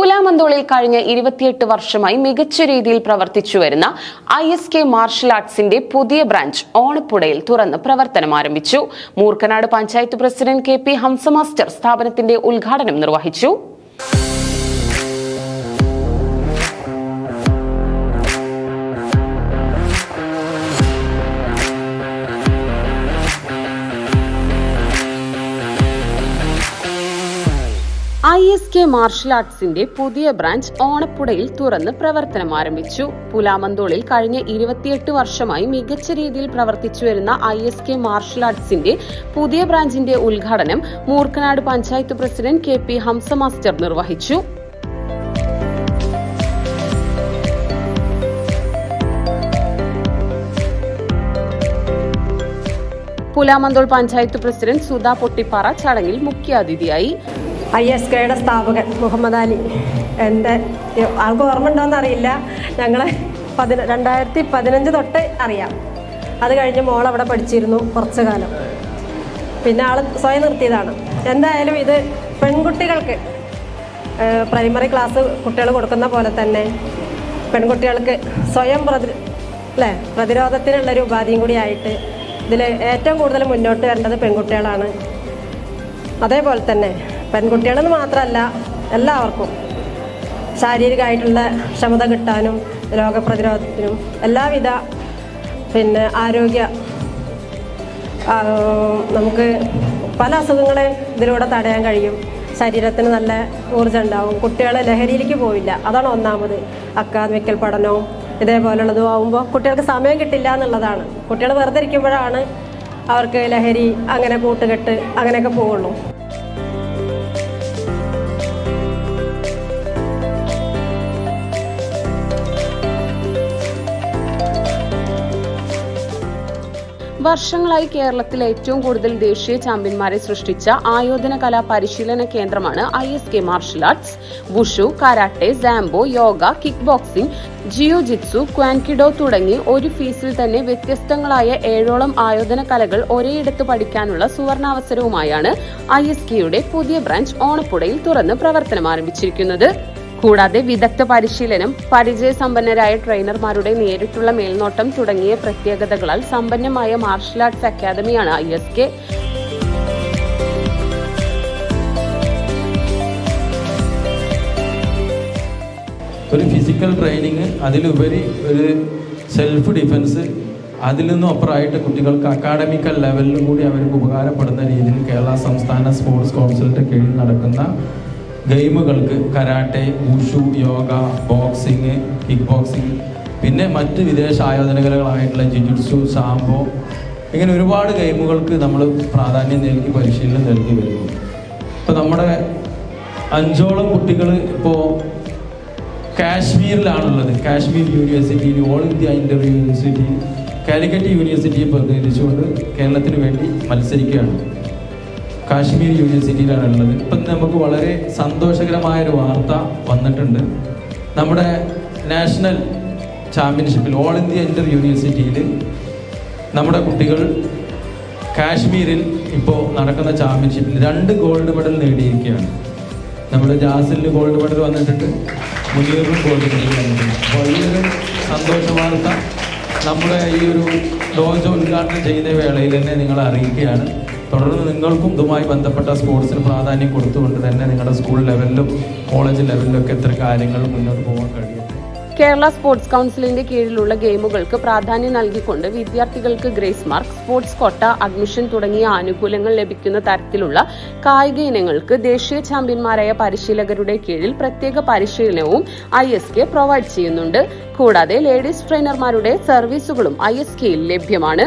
പുലാമന്തോളിൽ കഴിഞ്ഞ 28 വർഷമായി മികച്ച രീതിയിൽ പ്രവർത്തിച്ചുവരുന്ന ISK മാർഷൽ ആർട്സിന്റെ പുതിയ ബ്രാഞ്ച് ഓണപ്പുഴയിൽ തുറന്ന് പ്രവർത്തനം ആരംഭിച്ചു. Moorkanad panchayat president KP Hamsa master സ്ഥാപനത്തിന്റെ ഉദ്ഘാടനം നിർവഹിച്ചു. ISK മാർഷൽ ആർട്സിന്റെ പുതിയ ബ്രാഞ്ച് ഓണപ്പുഴയിൽ തുറന്ന് പ്രവർത്തനം ആരംഭിച്ചു. പുലാമന്തോളിൽ കഴിഞ്ഞ 28 വർഷമായി മികച്ച രീതിയിൽ പ്രവർത്തിച്ചുവരുന്ന ISK മാർഷൽ ആർട്സിന്റെ പുതിയ ബ്രാഞ്ചിന്റെ ഉദ്ഘാടനം Moorkanad panchayat president KP Hamsa master നിർവഹിച്ചു. പുലാമന്തോൾ പഞ്ചായത്ത് പ്രസിഡന്റ് സുധാ പൊട്ടിപ്പാറ ചടങ്ങിൽ മുഖ്യാതിഥിയായി. ISKയുടെ സ്ഥാപകൻ മുഹമ്മദ് അലി, എൻ്റെ ആൾക്ക് ഓർമ്മ ഉണ്ടോയെന്ന് അറിയില്ല, ഞങ്ങളെ 2015 തൊട്ട് അറിയാം. അത് കഴിഞ്ഞ് മോളവിടെ പഠിച്ചിരുന്നു കുറച്ചു കാലം, പിന്നെ ആൾ സ്വയം നിർത്തിയതാണ്. എന്തായാലും ഇത് പെൺകുട്ടികൾക്ക് പ്രൈമറി ക്ലാസ് കുട്ടികൾ കൊടുക്കുന്ന പോലെ തന്നെ പെൺകുട്ടികൾക്ക് സ്വയം പ്രതിരോധത്തിനുള്ളൊരു ഉപാധിയും കൂടി ആയിട്ട് ഇതിൽ ഏറ്റവും കൂടുതൽ മുന്നോട്ട് വരേണ്ടത് പെൺകുട്ടികളാണ്. അതേപോലെ തന്നെ പെൺകുട്ടികളെന്ന് മാത്രമല്ല, എല്ലാവർക്കും ശാരീരികമായിട്ടുള്ള ക്ഷമത കിട്ടാനും രോഗപ്രതിരോധത്തിനും എല്ലാവിധ ആരോഗ്യ നമുക്ക് പല അസുഖങ്ങളെ ഇതിലൂടെ തടയാൻ കഴിയും. ശരീരത്തിന് നല്ല ഊർജ്ജം ഉണ്ടാവും. കുട്ടികൾ ലഹരിയിലേക്ക് പോവില്ല. അതാണ് ഒന്നാമത്. അക്കാദമിക്കൽ പഠനവും ഇതേപോലുള്ളതും ആകുമ്പോൾ കുട്ടികൾക്ക് സമയം കിട്ടില്ല എന്നുള്ളതാണ്. കുട്ടികൾ വെറുതെ ഇരിക്കുമ്പോഴാണ് അവർക്ക് ലഹരി, അങ്ങനെ കൂട്ടുകെട്ട്, അങ്ങനെയൊക്കെ പോവുള്ളൂ. വർഷങ്ങളായി കേരളത്തിൽ ഏറ്റവും കൂടുതൽ ദേശീയ ചാമ്പ്യന്മാരെ സൃഷ്ടിച്ച ആയോധന കലാ പരിശീലന കേന്ദ്രമാണ് ISK martial arts. Wushu, karate, sambo, yoga, kick boxing, jiujitsu, ക്വാൻകിഡോ തുടങ്ങി ഒരു ഫീസിൽ തന്നെ വ്യത്യസ്തങ്ങളായ 7ഓളം ആയോധന കലകൾ ഒരേയിടത്ത് പഠിക്കാനുള്ള സുവർണാവസരവുമായാണ് ISKയുടെ പുതിയ ബ്രാഞ്ച് ഓണപ്പുഴയിൽ തുറന്ന് പ്രവർത്തനം ആരംഭിച്ചിരിക്കുന്നത്. കൂടാതെ വിദഗ്ധ പരിശീലനം, പരിചയസമ്പന്നരായ ട്രെയിനർമാരുടെ നേരിട്ടുള്ള മേൽനോട്ടം തുടങ്ങിയ പ്രത്യേകതകളാൽ സമ്പന്നമായ മാർഷൽ ആർട്സ് അക്കാദമിയാണ് ISK. ഒരു ഫിസിക്കൽ ട്രെയിനിങ്, അതിലുപരി ഒരു സെൽഫ് ഡിഫൻസ്, അതിൽ നിന്നും അപ്പുറമായിട്ട് കുട്ടികൾക്ക് അക്കാഡമിക്കൽ ലെവലിലും കൂടി അവർക്ക് ഉപകാരപ്പെടുന്ന രീതിയിൽ കേരള സംസ്ഥാന സ്പോർട്സ് കൗൺസിലിൻ്റെ കീഴിൽ നടക്കുന്ന ഗെയിമുകൾക്ക് karate, wushu, yoga, boxing, kick boxing, പിന്നെ മറ്റ് വിദേശ ആയോധന കലകളായിട്ടുള്ള ജിജുട്സു, സാംബോ, ഇങ്ങനെ ഒരുപാട് ഗെയിമുകൾക്ക് നമ്മൾ പ്രാധാന്യം നൽകി പരിശീലനം നൽകി വരുന്നു. ഇപ്പോൾ നമ്മുടെ 5ഓളം കുട്ടികൾ ഇപ്പോൾ കാശ്മീരിലാണുള്ളത്. കാശ്മീർ യൂണിവേഴ്സിറ്റിയിൽ, all India inter university, Calicut യൂണിവേഴ്സിറ്റിയെ പ്രതിനിധിച്ചുകൊണ്ട് കേരളത്തിന് വേണ്ടി മത്സരിക്കുകയാണ്. കാശ്മീർ യൂണിവേഴ്സിറ്റിയിലാണ് ഉള്ളത്. ഇപ്പം നമുക്ക് വളരെ സന്തോഷകരമായൊരു വാർത്ത വന്നിട്ടുണ്ട്. നമ്മുടെ നാഷണൽ ചാമ്പ്യൻഷിപ്പിൽ, ഓൾ ഇന്ത്യ ഇന്റർ യൂണിവേഴ്സിറ്റിയിൽ നമ്മുടെ കുട്ടികൾ കാശ്മീരിൽ ഇപ്പോൾ നടക്കുന്ന ചാമ്പ്യൻഷിപ്പിൽ 2 ഗോൾഡ് മെഡൽ നേടിയിരിക്കുകയാണ്. നമ്മുടെ ജാസിലിന് ഗോൾഡ് മെഡൽ വന്നിട്ടുണ്ട്, മുനീറിനും ഗോൾഡ് മെഡൽ വന്നിട്ടുണ്ട്. അപ്പോൾ ഈ ഒരു സന്തോഷ വാർത്ത നമ്മുടെ ഈ ഒരു ഡോജോ ഉദ്ഘാടനം ചെയ്യുന്ന വേളയിൽ തന്നെ നിങ്ങളെ അറിയിക്കുകയാണ്. തുടർന്ന് നിങ്ങൾക്കും ഇതുമായി ബന്ധപ്പെട്ട സ്പോർട്സിന് പ്രാധാന്യം കൊടുത്തുകൊണ്ട് തന്നെ നിങ്ങളുടെ സ്കൂൾ ലെവലിലും കോളേജ് ലെവലിലും ഒക്കെ എത്ര കാര്യങ്ങൾ മുന്നോട്ട് പോകാൻ കഴിയും. കേരള സ്പോർട്സ് കൗൺസിലിന്റെ കീഴിലുള്ള ഗെയിമുകൾക്ക് പ്രാധാന്യം നൽകിക്കൊണ്ട് വിദ്യാർത്ഥികൾക്ക് grace mark, sports quota, admission തുടങ്ങിയ ആനുകൂല്യങ്ങൾ ലഭിക്കുന്ന തരത്തിലുള്ള കായിക ഇനങ്ങൾക്ക് ദേശീയ ചാമ്പ്യന്മാരായ പരിശീലകരുടെ കീഴിൽ പ്രത്യേക പരിശീലനവും ISK പ്രൊവൈഡ് ചെയ്യുന്നുണ്ട്. കൂടാതെ ലേഡീസ് ട്രെയിനർമാരുടെ സർവീസുകളും ISKയിൽ ലഭ്യമാണ്.